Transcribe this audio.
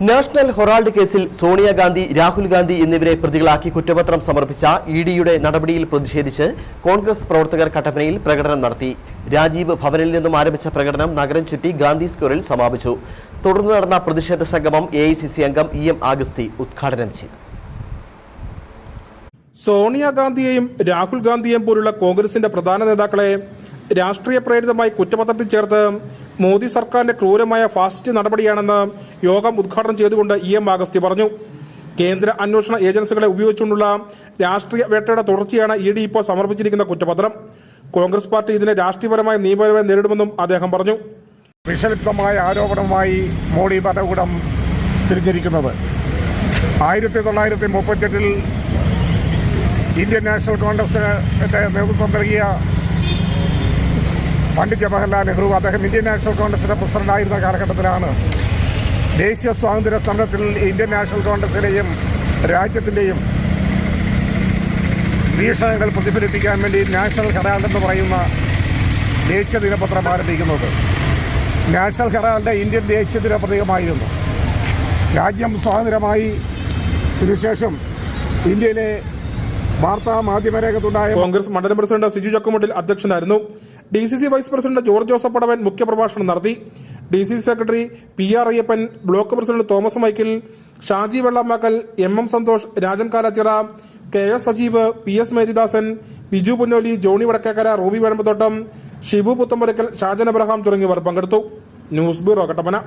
National Herald കേസിൽ സോണിയാഗാന്ധി, രാഹുൽ ഗാന്ധി എന്നിവരെ പ്രതികളാക്കി കുറ്റപത്രം സമർപ്പിച്ച ഇഡിയുടെ നടപടിയിൽ പ്രതിഷേധിച്ച് കോൺഗ്രസ് പ്രവർത്തകർ കട്ടപ്പനയിൽ പ്രകടനം നടത്തി. രാജീവ് ഭവനിൽ നിന്നും ആരംഭിച്ച പ്രകടനം നഗരം ചുറ്റി ഗാന്ധി സ്ക്വയറിൽ സമാപിച്ചു. തുടർന്ന് നടന്ന പ്രതിഷേധ സംഗമം AICC അംഗം EM ആഗസ്തി ഉദ്ഘാടനം ചെയ്തു. സോണിയാഗാന്ധിയെയും രാഹുൽ ഗാന്ധിയെയും പോലുള്ള കോൺഗ്രസിന്റെ പ്രധാന നേതാക്കളെ രാഷ്ട്രീയ പ്രേരിതമായി കുറ്റപത്രത്തിൽ ചേർത്ത് മോദി സർക്കാരിന്റെ ക്രൂരമായ ഫാസിസ്റ്റ് നടപടിയാണെന്ന് യോഗം ഉദ്ഘാടനം ചെയ്തുകൊണ്ട് EM ആഗസ്തി പറഞ്ഞു. കേന്ദ്ര അന്വേഷണ ഏജൻസികളെ ഉപയോഗിച്ചുകൊണ്ടുള്ള രാഷ്ട്രീയ വേട്ടയുടെ തുടർച്ചയാണ് ED ഇപ്പോൾ സമർപ്പിച്ചിരിക്കുന്ന കുറ്റപത്രം. കോൺഗ്രസ് പാർട്ടി ഇതിനെ രാഷ്ട്രീയപരമായ നിയമപരമായി നേരിടുമെന്നും അദ്ദേഹം പറഞ്ഞു. വിഷലിപ്തമായ ആരോപണവുമായി മോഡി ഭരണകൂടം തിരിഞ്ഞിരിക്കുന്നത് 1938 ഇന്ത്യൻ നാഷണൽ കോൺഗ്രസിന് നേതൃത്വം നൽകിയ പണ്ഡിറ്റ് ജവഹർലാൽ നെഹ്റു അദ്ദേഹം ഇന്ത്യൻ നാഷണൽ കോൺഗ്രസിന്റെ പ്രസിഡന്റായിരുന്ന കാലഘട്ടത്തിലാണ് ദേശീയ സ്വാതന്ത്ര്യ സമരത്തിൽ ഇന്ത്യൻ നാഷണൽ കോൺഗ്രസിലെയും രാജ്യത്തിൻ്റെയും വീക്ഷണങ്ങൾ പ്രതിഫലിപ്പിക്കാൻ വേണ്ടി നാഷണൽ ഹെറാൾഡ് എന്ന് പറയുന്ന ദേശീയ ദിനപത്രം ആരംഭിക്കുന്നത്. നാഷണൽ ഹെറാൾഡ് ഇന്ത്യൻ ദേശീയ ദിന പ്രതീകമായിരുന്നു. രാജ്യം സ്വാതന്ത്ര്യമായി ഇതിനുശേഷം ഇന്ത്യയിലെ വാർത്താ മാധ്യമ രംഗത്തുണ്ടായ കോൺഗ്രസ് മണ്ഡലം പ്രസിഡന്റ് സിജു ചക്കുമുട്ടിൽ അധ്യക്ഷനായിരുന്നു. DCC vice president George Joseph Padavan മുഖ്യപ്രഭാഷണം നടത്തി. DCC secretary PR Ayyappan, block president Thomas Michael, Shaji Vellamakkal, MM Santhosh, Rajan Kalachira, KS Sajeev, PS Meridasan, Biju Punnoli, Johnny Vadakkekara, Ruby Vezhambathottam, Shibu Puthamparackal, Shajan Abraham തുടങ്ങിയവർ പങ്കെടുത്തു. News bureau, Kattappana.